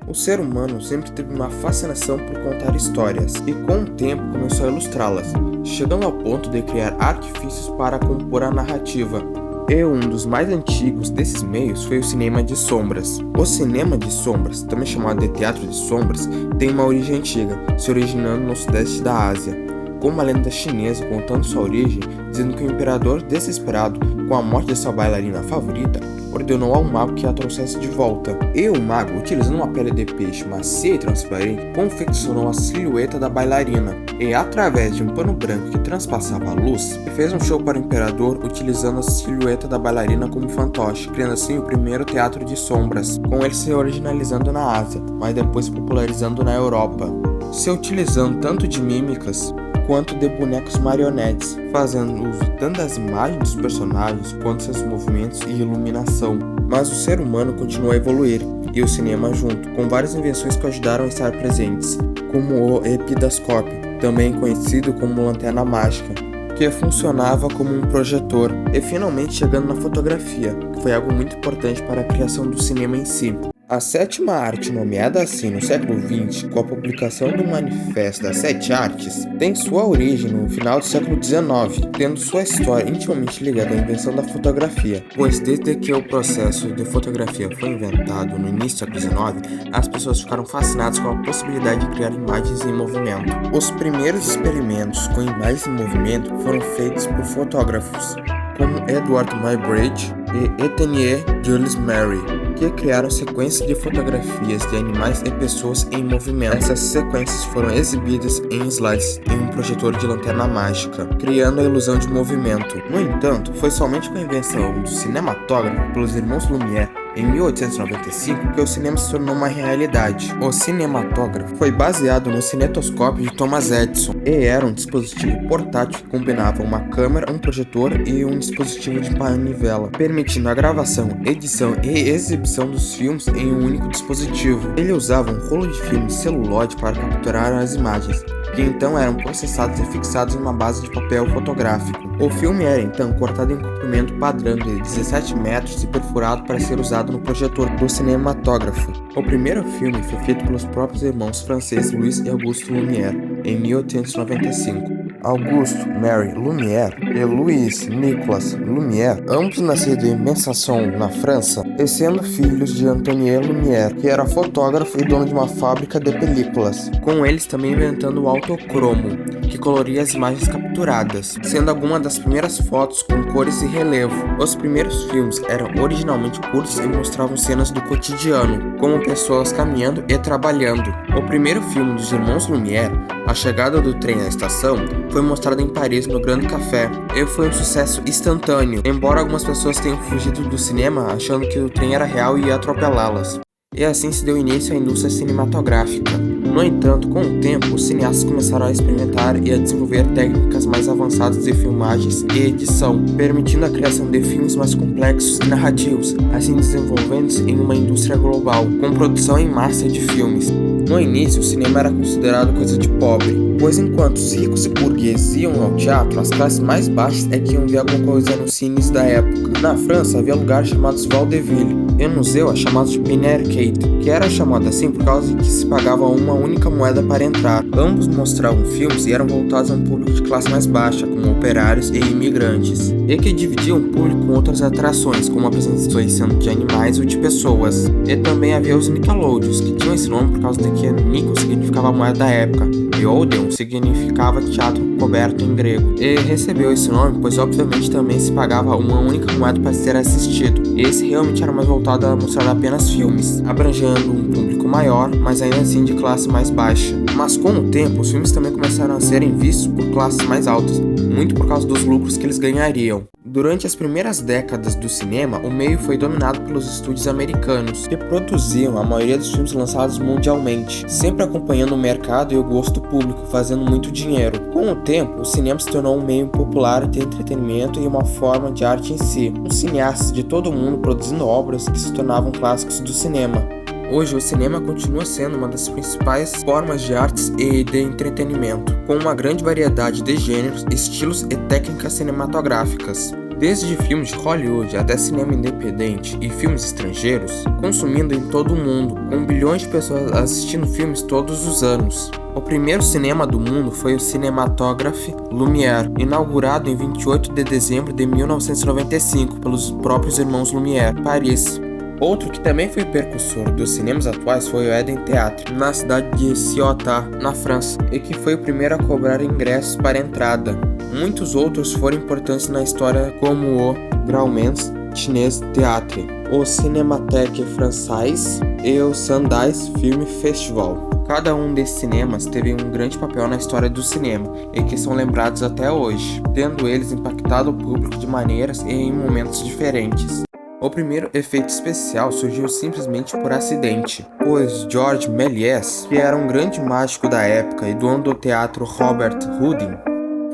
O ser humano sempre teve uma fascinação por contar histórias, e com o tempo começou a ilustrá-las, chegando ao ponto de criar artifícios para compor a narrativa. E um dos mais antigos desses meios foi o cinema de sombras. O cinema de sombras, também chamado de teatro de sombras, tem uma origem antiga, se originando no sudeste da Ásia, com uma lenda chinesa contando sua origem, dizendo que o imperador, desesperado com a morte de sua bailarina favorita, ordenou ao mago que a trouxesse de volta. E o mago, utilizando uma pele de peixe macia e transparente, confeccionou a silhueta da bailarina, e através de um pano branco que transpassava a luz, fez um show para o imperador utilizando a silhueta da bailarina como fantoche, criando assim o primeiro teatro de sombras, com ele se originalizando na Ásia, mas depois se popularizando na Europa, se utilizando tanto de mímicas quanto de bonecos marionetes, fazendo uso tanto das imagens dos personagens quanto seus movimentos e iluminação. Mas o ser humano continuou a evoluir, e o cinema junto, com várias invenções que ajudaram a estar presentes, como o epidascópio, também conhecido como lanterna mágica, que funcionava como um projetor, e finalmente chegando na fotografia, que foi algo muito importante para a criação do cinema em si. A sétima arte, nomeada assim no século XX, com a publicação do Manifesto das Sete Artes, tem sua origem no final do século XIX, tendo sua história intimamente ligada à invenção da fotografia, pois desde que o processo de fotografia foi inventado no início do século XIX, as pessoas ficaram fascinadas com a possibilidade de criar imagens em movimento. Os primeiros experimentos com imagens em movimento foram feitos por fotógrafos como Edward Muybridge e Etienne Jules Mary, que criaram sequências de fotografias de animais e pessoas em movimento. Essas sequências foram exibidas em slides em um projetor de lanterna mágica, criando a ilusão de movimento. No entanto, foi somente com a invenção do cinematógrafo pelos irmãos Lumière em 1895 que o cinema se tornou uma realidade. O cinematógrafo foi baseado no cinetoscópio de Thomas Edison e era um dispositivo portátil que combinava uma câmera, um projetor e um dispositivo de manivela, permitindo a gravação, edição e exibição dos filmes em um único dispositivo. Ele usava um rolo de filme de celulose para capturar as imagens, que então eram processados e fixados em uma base de papel fotográfico. O filme era então cortado em comprimento padrão de 17 metros e perfurado para ser usado no projetor do cinematógrafo. O primeiro filme foi feito pelos próprios irmãos franceses Louis e Auguste Lumière em 1895. Auguste Marie Lumière e Louis Nicolas Lumière, ambos nascidos em Besançon, na França, e sendo filhos de Antoine Lumière, que era fotógrafo e dono de uma fábrica de películas, com eles também inventando o autocromo, que coloria as imagens capturadas, sendo alguma das primeiras fotos com cores e relevo. Os primeiros filmes eram originalmente curtos e mostravam cenas do cotidiano, como pessoas caminhando e trabalhando. O primeiro filme dos irmãos Lumière, A Chegada do Trem à Estação, foi mostrado em Paris no Grand Café e foi um sucesso instantâneo, embora algumas pessoas tenham fugido do cinema achando que o trem era real e ia atropelá-las. E assim se deu início à indústria cinematográfica. No entanto, com o tempo, os cineastas começaram a experimentar e a desenvolver técnicas mais avançadas de filmagens e edição, permitindo a criação de filmes mais complexos e narrativos, assim desenvolvendo-se em uma indústria global, com produção em massa de filmes. No início, o cinema era considerado coisa de pobre, pois enquanto os ricos e burgueses iam ao teatro, as classes mais baixas é que iam ver alguma coisa nos cines da época. Na França, havia lugares chamados vaudeville, e no museu é chamado de Penny Arcade, que era chamado assim por causa de que se pagava uma única moeda para entrar. Ambos mostravam filmes e eram voltados a um público de classe mais baixa, como operários e imigrantes, e que dividiam o público com outras atrações, como apresentações sendo de animais ou de pessoas. E também havia os Nickelodeons, que tinham esse nome por causa de que Nico significava a moeda da época, e Odeon significava teatro coberto em grego, e recebeu esse nome pois obviamente também se pagava uma única moeda para ser assistido. Esse realmente era mais voltado a mostrar apenas filmes, abrangendo um público maior, mas ainda assim de classe mais baixa. Mas com o tempo, os filmes também começaram a serem vistos por classes mais altas, muito por causa dos lucros que eles ganhariam. Durante as primeiras décadas do cinema, o meio foi dominado pelos estúdios americanos, que produziam a maioria dos filmes lançados mundialmente, sempre acompanhando o mercado e o gosto público, fazendo muito dinheiro. Com o tempo, o cinema se tornou um meio popular de entretenimento e uma forma de arte em si, com cineastas de todo o mundo produzindo obras que se tornavam clássicos do cinema. Hoje, o cinema continua sendo uma das principais formas de artes e de entretenimento, com uma grande variedade de gêneros, estilos e técnicas cinematográficas, desde filmes de Hollywood até cinema independente e filmes estrangeiros, consumindo em todo o mundo, com bilhões de pessoas assistindo filmes todos os anos. O primeiro cinema do mundo foi o Cinématographe Lumière, inaugurado em 28 de dezembro de 1995 pelos próprios irmãos Lumière, Paris. Outro que também foi precursor dos cinemas atuais foi o Eden Theatre, na cidade de Ciotat, na França, e que foi o primeiro a cobrar ingressos para entrada. Muitos outros foram importantes na história, como o Grauman's Chinese Theatre, o Cinémathèque Française e o Sundance Film Festival. Cada um desses cinemas teve um grande papel na história do cinema e que são lembrados até hoje, tendo eles impactado o público de maneiras e em momentos diferentes. O primeiro efeito especial surgiu simplesmente por acidente, pois Georges Méliès, que era um grande mágico da época e dono do teatro Robert Houdin,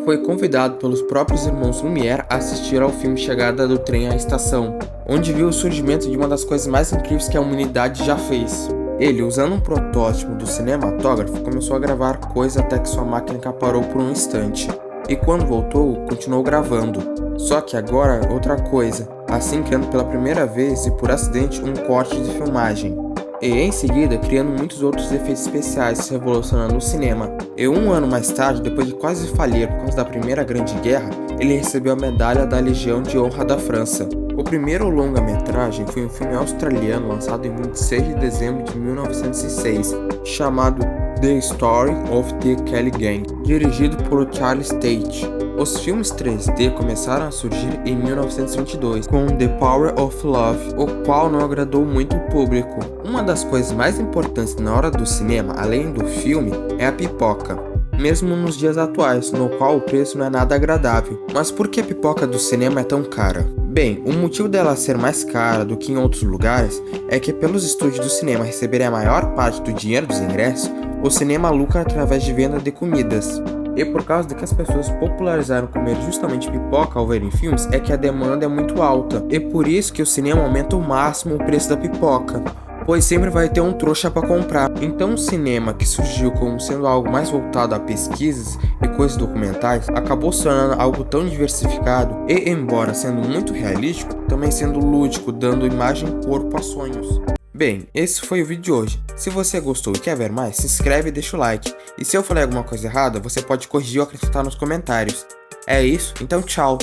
foi convidado pelos próprios irmãos Lumière a assistir ao filme Chegada do Trem à Estação, onde viu o surgimento de uma das coisas mais incríveis que a humanidade já fez. Ele, usando um protótipo do cinematógrafo, começou a gravar coisas até que sua máquina parou por um instante, e quando voltou, continuou gravando. Só que agora, outra coisa, assim criando pela primeira vez e por acidente um corte de filmagem. E em seguida criando muitos outros efeitos especiais, revolucionando o cinema. E um ano mais tarde, depois de quase falir por causa da Primeira Grande Guerra, ele recebeu a medalha da Legião de Honra da França. O primeiro longa-metragem foi um filme australiano lançado em 26 de dezembro de 1906, chamado The Story of the Kelly Gang, dirigido por Charles Tate. Os filmes 3D começaram a surgir em 1922 com The Power of Love, o qual não agradou muito o público. Uma das coisas mais importantes na hora do cinema, além do filme, é a pipoca. Mesmo nos dias atuais, no qual o preço não é nada agradável. Mas por que a pipoca do cinema é tão cara? Bem, o motivo dela ser mais cara do que em outros lugares é que pelos estúdios do cinema receberem a maior parte do dinheiro dos ingressos, o cinema lucra através de venda de comidas. E por causa de que as pessoas popularizaram comer justamente pipoca ao verem filmes, é que a demanda é muito alta. E por isso que o cinema aumenta ao máximo o preço da pipoca, pois sempre vai ter um trouxa para comprar. Então o cinema, que surgiu como sendo algo mais voltado a pesquisas e coisas documentais, acabou se tornando algo tão diversificado e, embora sendo muito realístico, também sendo lúdico, dando imagem e corpo a sonhos. Bem, esse foi o vídeo de hoje. Se você gostou e quer ver mais, se inscreve e deixa o like. E se eu falei alguma coisa errada, você pode corrigir ou acrescentar nos comentários. É isso, então tchau!